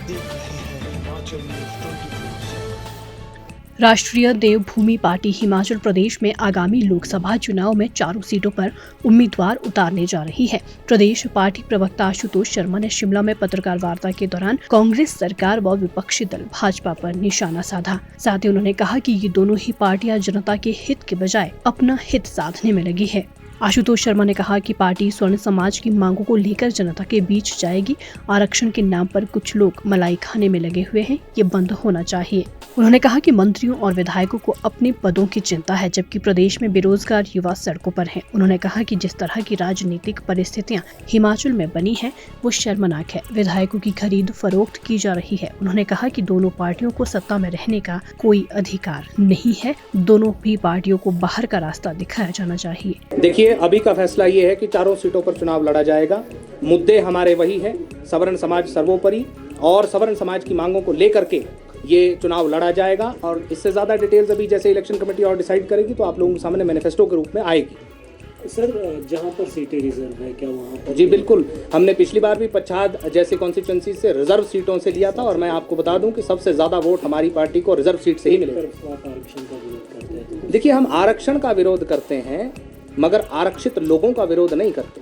देख रहे हैं हिमाचल न्यूज़ 24/7। राष्ट्रीय देवभूमि पार्टी हिमाचल प्रदेश में आगामी लोकसभा चुनाव में 4 सीटों पर उम्मीदवार उतारने जा रही है। प्रदेश पार्टी प्रवक्ता आशुतोष शर्मा ने शिमला में पत्रकार वार्ता के दौरान कांग्रेस सरकार व विपक्षी दल भाजपा पर निशाना साधा। साथ ही उन्होंने कहा कि ये दोनों ही पार्टियां जनता के हित के बजाय अपना हित साधने में लगी है। आशुतोष शर्मा ने कहा कि पार्टी स्वर्ण समाज की मांगों को लेकर जनता के बीच जाएगी। आरक्षण के नाम पर कुछ लोग मलाई खाने में लगे हुए हैं, ये बंद होना चाहिए। उन्होंने कहा कि मंत्रियों और विधायकों को अपने पदों की चिंता है, जबकि प्रदेश में बेरोजगार युवा सड़कों पर हैं। उन्होंने कहा कि जिस तरह की राजनीतिक परिस्थितियां हिमाचल में बनी है वो शर्मनाक है। विधायकों की खरीद फरोख्त की जा रही है। उन्होंने कहा कि दोनों पार्टियों को सत्ता में रहने का कोई अधिकार नहीं है। दोनों भी पार्टियों को बाहर का रास्ता दिखाया जाना चाहिए। देखिए, अभी का फैसला ये है कि 4 सीटों पर चुनाव लड़ा जाएगा। मुद्दे हमारे वही है, सवर्ण समाज सर्वोपरि, और सवर्ण समाज की मांगों को लेकर के ये चुनाव लड़ा जाएगा। और इससे ज़्यादा डिटेल्स अभी जैसे इलेक्शन कमेटी और डिसाइड करेगी तो आप लोगों के सामने मैनिफेस्टो के रूप में आएगी। सर, जहाँ पर सीटें रिजर्व है, क्या वहाँ पर? जी बिल्कुल, हमने पिछली बार भी पच्छाद जैसे कॉन्स्टिट्यूंसी से रिजर्व सीटों से लिया था, और मैं आपको बता दूं कि सबसे ज़्यादा वोट हमारी पार्टी को रिजर्व सीट से ही मिले। आरक्षण का विरोध करते हैं? देखिए, हम आरक्षण का विरोध करते हैं मगर आरक्षित लोगों का विरोध नहीं करते।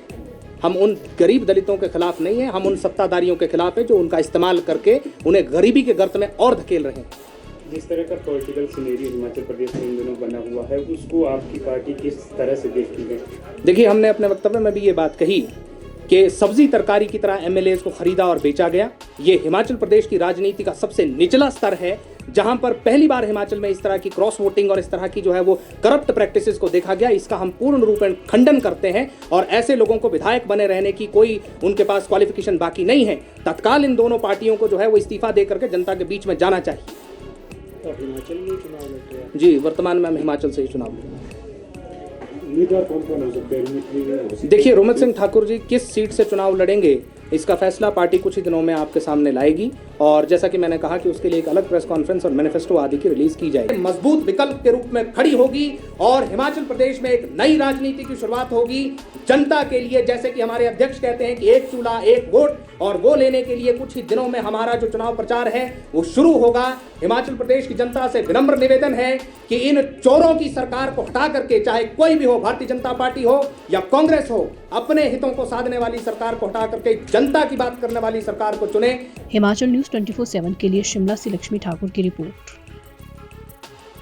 हम उन गरीब दलितों के खिलाफ नहीं है, हम उन सत्ताधारियों के खिलाफ है जो उनका इस्तेमाल करके उन्हें गरीबी के गर्त में और धकेल रहे हैं। जिस तरह का पॉलिटिकल सिनेरियो हिमाचल प्रदेश में इन दिनों बना हुआ है, उसको आपकी पार्टी किस तरह से देखती है? देखिए, हमने अपने वक्तव्य में भी ये बात कही कि सब्जी तरकारी की तरह एमएलएज को खरीदा और बेचा गया। ये हिमाचल प्रदेश की राजनीति का सबसे निचला स्तर है, जहां पर पहली बार हिमाचल में इस तरह की क्रॉस वोटिंग और इस तरह की जो है वो करप्ट प्रैक्टिसेस को देखा गया। इसका हम पूर्ण रूप में खंडन करते हैं, और ऐसे लोगों को विधायक बने रहने की कोई उनके पास क्वालिफिकेशन बाकी नहीं है। तत्काल इन दोनों पार्टियों को जो है वो इस्तीफा दे करके जनता के बीच में जाना चाहिए। तो हिमाचल में चुनाव लड़ रहे हैं? जी, वर्तमान में हम हिमाचल से ही चुनाव लड़ रहे हैं। उम्मीदवार कौन कौन हो सकते हैं? देखिए, रोमित सिंह ठाकुर जी किस सीट से चुनाव लड़ेंगे इसका फैसला पार्टी कुछ ही दिनों में आपके सामने लाएगी, और जैसा कि मैंने कहा कि उसके लिए एक अलग प्रेस कॉन्फ्रेंस और मैनिफेस्टो आदि की रिलीज की जाएगी। मजबूत विकल्प के रूप में खड़ी होगी और हिमाचल प्रदेश में एक नई राजनीति की शुरुआत होगी जनता के लिए। जैसे कि हमारे अध्यक्ष कहते हैं कि एक चूल्हा एक वोट, और वो लेने के लिए कुछ ही दिनों में हमारा जो चुनाव प्रचार है वो शुरू होगा। हिमाचल प्रदेश की जनता से विनम्र निवेदन है कि इन चोरों की सरकार को हटा करके, चाहे कोई भी हो, भारतीय जनता पार्टी हो या कांग्रेस हो, अपने हितों को साधने वाली सरकार को हटा करके जनता की बात करने वाली सरकार को चुने। हिमाचल न्यूज़ 24/7 के लिए शिमला से लक्ष्मी ठाकुर की रिपोर्ट।